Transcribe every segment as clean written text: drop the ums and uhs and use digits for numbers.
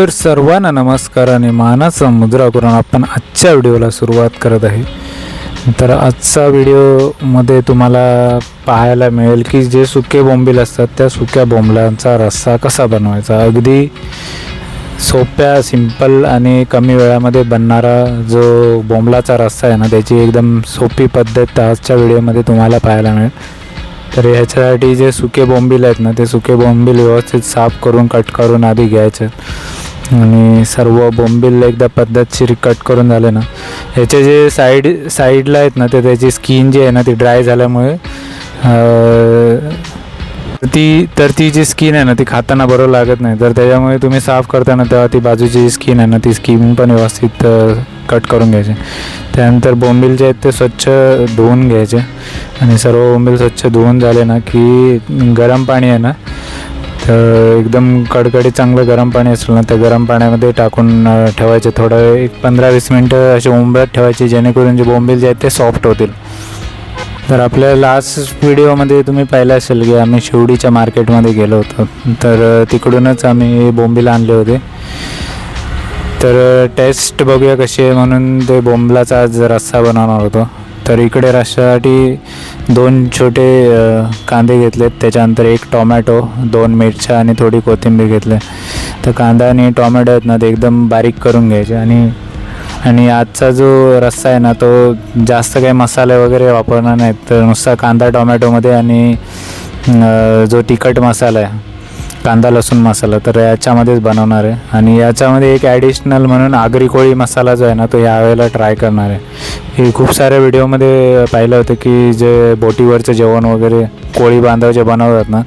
तर सर्वांना नमस्कार आणि मानाचा मुद्रा करून आपण आजच्या व्हिडिओला सुरुवात करत आहे. तर आजचा व्हिडिओमध्ये तुम्हाला पाहायला मिळेल की जे सुके बोंबील असतात त्या सुक्या बोंबलांचा रस्सा कसा बनवायचा. अगदी सोप्या सिंपल आणि कमी वेळामध्ये बनणारा जो बोंबलाचा रस्सा आहे ना, त्याची एकदम सोपी पद्धत आजच्या व्हिडिओमध्ये तुम्हाला पाहायला मिळेल. तर ह्याच्यासाठी जे सुके बोंबील आहेत ना, ते सुके बोंबील व्यवस्थित साफ करून कट करून आधी घ्यायचे आणि सर्व बोंबील एकदा पद्धतशीर कट करून झाले ना, ह्याचे जे साईडला आहेत ना, ते त्याची स्किन जी आहे ना ती ड्राय झाल्यामुळे ती जी स्किन आहे ना ती खाताना बरोबर लागत नाही. तर त्याच्यामुळे तुम्ही साफ करताना तेव्हा ती बाजूची जी स्किन आहे ना ती स्किन पण व्यवस्थित कट करून घ्यायचे. त्यानंतर बोंबील जे आहेत ते स्वच्छ धुवून घ्यायचे आणि सर्व बोंबील स्वच्छ धुवून झाले ना की गरम पाणी आहे ना, तर एकदम कडकडीत चांगलं गरम पाणी असेल ना, त्या गरम पाण्यामध्ये टाकून ठेवायचे. थोडं एक 15-20 मिनटं असे उंबळत ठेवायचे, जेणेकरून जे बोंबील जे आहेत ते सॉफ्ट होतील. तर आपल्या लास्ट व्हिडिओमध्ये तुम्ही पाहिलं असेल की आम्ही शिवडीच्या मार्केटमध्ये गेलो होतो, तर तिकडूनच आम्ही बोंबील आणले होते. तर टेस्ट बघूया कशी आहे म्हणून ते बोंबलाचा आज रस्सा बनवणार होतो. तर इकडे रस्स्यासाठी 2 छोटे कांदे घेतलेत, त्याच्यानंतर 1 टोमॅटो, 2 मिरच्या आणि थोडी कोथिंबीर घेतले. तर कांदा आणि टोमॅटो आहेत ना ते एकदम बारीक करून घ्यायचे. आणि आजचा जो रस्सा आहे ना तो जास्त काही मसाले वगैरे वापरणार नाहीत, तर नुसता कांदा टोमॅटोमध्ये आणि जो तिखट मसाला आहे कांदा लसूण मसाला, तर याच्यामध्येच बनवणार आहे. आणि याच्यामध्ये एक ॲडिशनल म्हणून आगरी कोळी मसाला जो आहे ना तो यावेळेला ट्राय करणार आहे. हे खूप साऱ्या व्हिडिओमध्ये पाहिलं होतं की जे बोटीवरचं जेवण वगैरे कोळी बांधव जे बनवतात ना,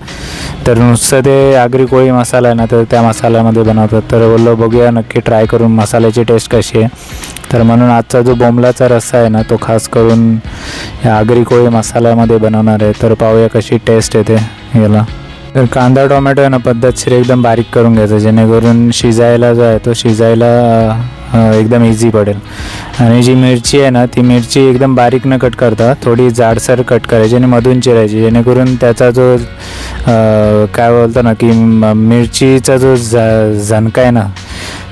तर नुसतं ते आगरी कोळी मसाला आहे ना तर त्या मसाल्यामध्ये बनवतात. तर बोललो बघूया नक्की ट्राय करून मसाल्याची टेस्ट कशी आहे. तर म्हणून आजचा जो बोंबलाचा रस्सा आहे ना तो खास करून या आगरी कोळी मसाल्यामध्ये बनवणार आहे. तर पाहूया कशी टेस्ट येते याला. तर कांदा टोमॅटो आहे ना पद्धतशीर एकदम बारीक करून घ्यायचं, जेणेकरून शिजायला जो आहे तो शिजायला एकदम इझी पडेल. आणि जी मिरची आहे ना ती मिरची एकदम बारीक न कट करता थोडी जाडसर कट करायची आणि मधून चिरायची, जेणेकरून त्याचा जो काय बोलतो ना की मिरचीचा जो झणका आहे ना,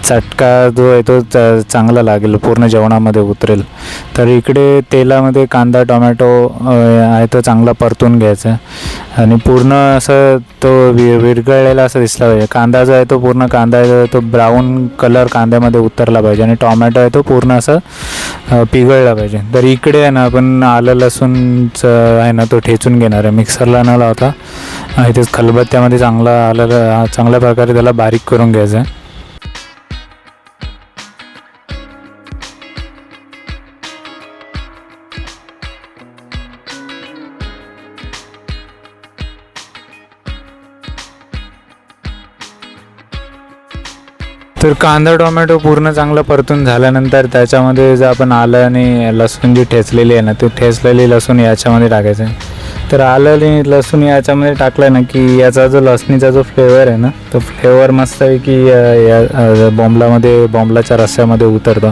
चटका जो आहे तो चांगला लागेल, पूर्ण जेवणामध्ये उतरेल. तर इकडे तेलामध्ये कांदा टोमॅटो आहे तो चांगला परतून घ्यायचा आणि पूर्ण असं तो विरघळलेला असं दिसला पाहिजे. कांदा जो आहे तो पूर्ण कांदा जो आहे तो ब्राऊन कलर कांद्यामध्ये उतरला पाहिजे आणि टोमॅटो आहे तो पूर्ण असं पिघळला पाहिजे. तर इकडे आहे ना आपण आलं लसूणचं आहे ना तो ठेचून घेणार आहे, मिक्सरला न लावता इथेच खलबत्त्यामध्ये चांगल्या प्रकारे त्याला बारीक करून घ्यायचं आहे. तर कांदा टोमॅटो पूर्ण चांगलं परतून झाल्यानंतर त्याच्यामध्ये जर आपण आलं आणि लसूण जी ठेचलेली आहे ना ती ठेचलेली लसूण याच्यामध्ये टाकायचं आहे. तर आलं आणि लसूण याच्यामध्ये टाकलं ना की याचा जो लसणीचा जो फ्लेवर आहे ना तो फ्लेवर मस्त आहे की या बोंबलाच्या रस्स्यामध्ये उतरतो.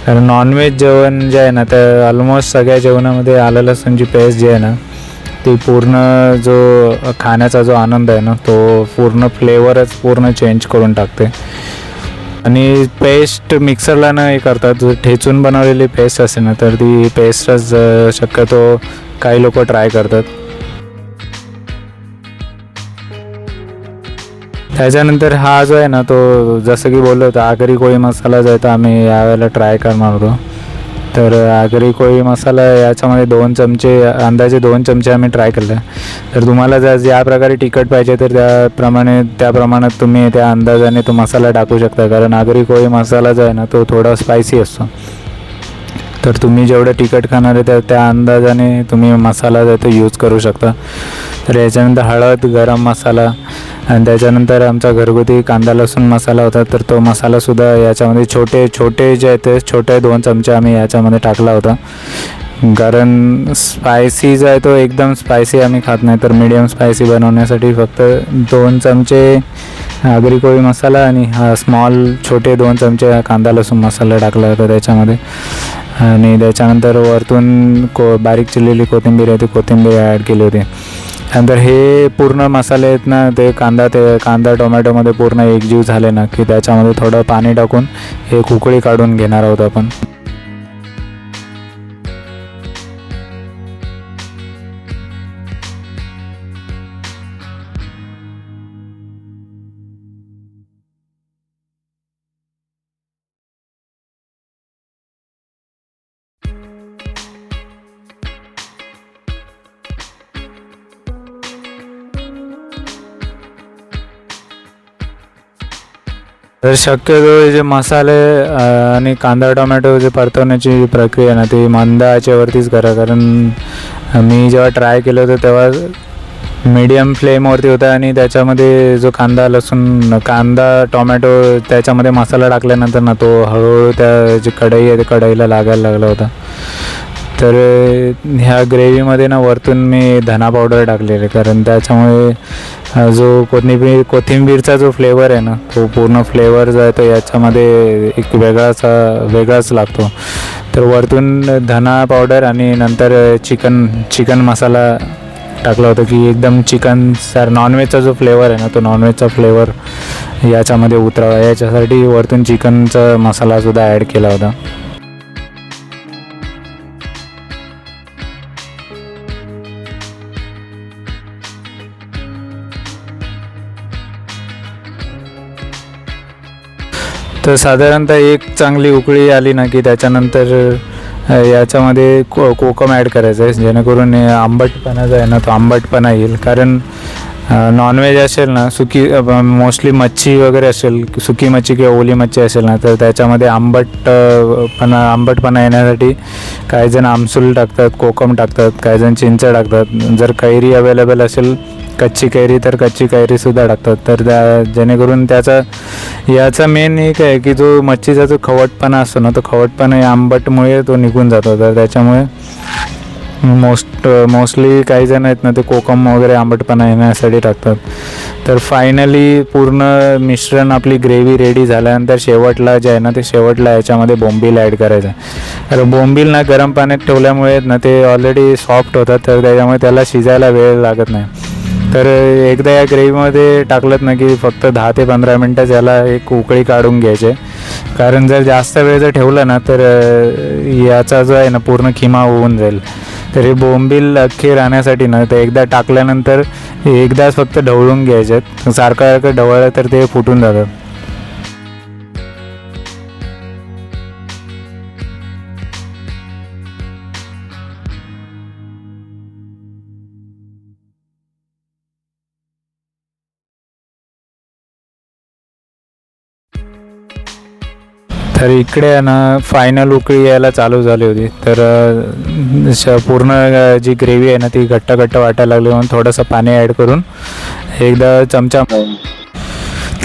कारण नॉनव्हेज जेवण जे आहे ना तर ऑलमोस्ट सगळ्या जेवणामध्ये आलं लसूणची पेस्ट जी आहे ना ती पूर्ण जो खाण्याचा जो आनंद आहे ना तो पूर्ण फ्लेवरच पूर्ण चेंज करून टाकते. आणि पेस्ट मिक्सरला न हे करतात, जो ठेचून बनवलेली पेस्ट असते ना तर ती पेस्टच शक्यतो काही लोक ट्राय करतात. त्याच्यानंतर हा जो आहे ना तो जसं की बोललो होतो आगरी कोळी मसाला जो आहे तो आम्ही यावेळेला ट्राय करणार होतो. तर आगरी कोळी मसाला याच्यामध्ये 2 चमचे अंदाजे 2 चमचे आम्ही ट्राय केले. तर तुम्हाला जर ज्या प्रकारे तिखट पाहिजे तर त्या प्रमाणात तुम्ही त्या अंदाजाने तो मसाला टाकू शकता. कारण आगरी कोळी मसाला जो आहे ना तो थोडा स्पायसी असतो, तर तुम्ही जेवढं तिखट खाणार आहे त्या अंदाजाने तुम्ही मसाला जो तो यूज करू शकता. तर याच्यानंतर हळद, गरम मसाला आणि त्याच्यानंतर आमचा घरगुती कांदा लसूण मसाला होता, तर तो मसालासुद्धा याच्यामध्ये छोटे जे आहेत ते छोटे 2 चमचे आम्ही याच्यामध्ये टाकला होता. कारण स्पायसी जो आहे तो एकदम स्पायसी आम्ही खात नाही, तर मीडियम स्पायसी बनवण्यासाठी फक्त 2 चमचे आगरी कोळी मसाला आणि हा छोटे 2 चमचे कांदा लसूण मसाला टाकला होता त्याच्यामध्ये. आणि त्याच्यानंतर वरतून बारीक चिरलेली कोथिंबीर आहे ती कोथिंबीर ॲड केली होती. नंतर हे पूर्ण मसाले आहेत ना ते कांदा टोमॅटोमध्ये पूर्ण एकजीव झाले ना की त्याच्यामध्ये थोडं पाणी टाकून एक उकळी काढून घेणार आहोत आपण. तर शक्यतो हे जे मसाले आणि कांदा टोमॅटो जे परतवण्याची प्रक्रिया ना ती मंद आचेवरतीच करा, कारण मी जेव्हा ट्राय केलं होतं तेव्हा मीडियम फ्लेमवरती होता आणि त्याच्यामध्ये जो कांदा टोमॅटो त्याच्यामध्ये मसाला टाकल्यानंतर ना तो हळूहळू त्या जी कढई आहे त्या कढईला लागायला लागला होता. तर ह्या ग्रेव्हीमध्ये ना वरतून मी धना पावडर टाकलेले, कारण त्याच्यामुळे जो कोथिंबीरचा जो फ्लेवर आहे ना तो पूर्ण फ्लेवर जो आहे तो याच्यामध्ये एक वेगळाच लागतो. तर वरतून धना पावडर आणि नंतर चिकन मसाला टाकला होता की एकदम नॉनव्हेजचा जो फ्लेवर आहे ना तो नॉनव्हेजचा फ्लेवर याच्यामध्ये उतरावा, याच्यासाठी वरतून चिकनचा मसालासुद्धा ॲड केला होता. तर साधारणतः एक चांगली उकळी आली ना की त्याच्यानंतर याच्यामध्ये कोकम ॲड करायचं आहे, जेणेकरून आंबटपणा जो आहे ना तो आंबटपणा येईल. कारण नॉनव्हेज असेल ना मोस्टली मच्छी वगैरे असेल, सुकी मच्छी किंवा ओली मच्छी असेल ना तर त्याच्यामध्ये आंबटपणा येण्यासाठी काही जण आमसूल टाकतात, कोकम टाकतात, काही जण चिंच टाकतात. जर कैरी अवेलेबल असेल कच्ची कैरी तर कच्ची कैरीसुद्धा टाकतात. तर जेणेकरून याचा मेन एक आहे की जो मच्छीचा जो खवटपणा असतो ना तो खवटपणा या आंबटमुळे तो निघून जातो. तर त्याच्यामुळे मोस्टली काही जण आहेत ना ते कोकम वगैरे आंबटपणा येण्यासाठी टाकतात. तर फायनली पूर्ण मिश्रण आपली ग्रेव्ही रेडी झाल्यानंतर शेवटला जे आहे ना ते शेवटला याच्यामध्ये बोंबील ॲड करायचं आहे. तर बोंबील ना गरम पाण्यात ठेवल्यामुळे ना ते ऑलरेडी सॉफ्ट होतात, तर त्याच्यामुळे त्याला शिजायला वेळ लागत नाही. तर एकदा या ग्रेव्हीमध्ये टाकलं ना की फक्त 10 ते 15 मिनटं याला एक उकळी काढून घ्यायचे, कारण जर जास्त वेळ जर ठेवलं ना तर याचा जो आहे ना पूर्ण खिमा होऊन जाईल. तर हे बोंबील अख्खे राहण्यासाठी ना ते एकदा टाकल्यानंतर एकदाच फक्त ढवळून घ्यायचे, सारखं ढवळलं तर ते फुटून जातात. तर इकडे ना फायनल उकळी यायला चालू झाली होती. तर पूर्ण जी ग्रेव्ही आहे ना ती घट्ट वाटायला लागली, म्हणून थोडंसं पाणी ॲड करून एकदा चमचा.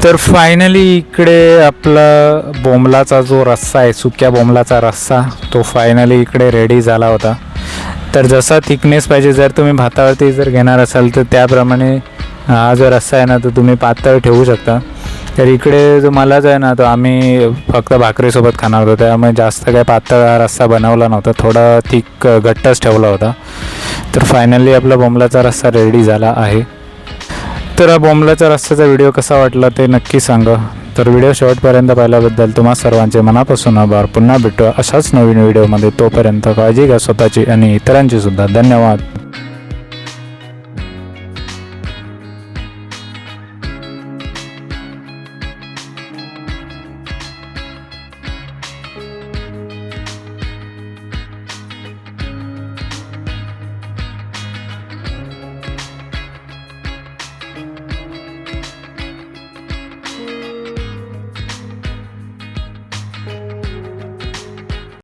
तर फायनली इकडे आपला बोंबलाचा जो रस्सा आहे, सुक्या बोंबलाचा रस्सा, तो फायनली इकडे रेडी झाला होता. तर जसा थिकनेस पाहिजे, जर तुम्ही भातावरती जर घेणार असाल तर त्याप्रमाणे हा जो रस्सा आहे ना तो तुम्ही पातळ ठेवू शकता. तर इकडे जो मला जो आहे ना तो आम्ही फक्त भाकरीसोबत खाणार होतो, त्यामुळे जास्त काही पातळ हा रस्सा बनवला नव्हता, थोडा घट्टच ठेवला होता. तर फायनली आपला बोंबलाचा रस्सा रेडी झाला आहे. तर हा बोंबलाचा रस्स्याचा व्हिडिओ कसा वाटला ते नक्की सांगा. तर व्हिडिओ शेवटपर्यंत पाहिल्याबद्दल तुम्हा सर्वांचे मनापासून आभार. पुन्हा भेटूया अशाच नवीन व्हिडिओमध्ये. तोपर्यंत काळजी घ्या स्वतःची आणि इतरांची सुद्धा. धन्यवाद.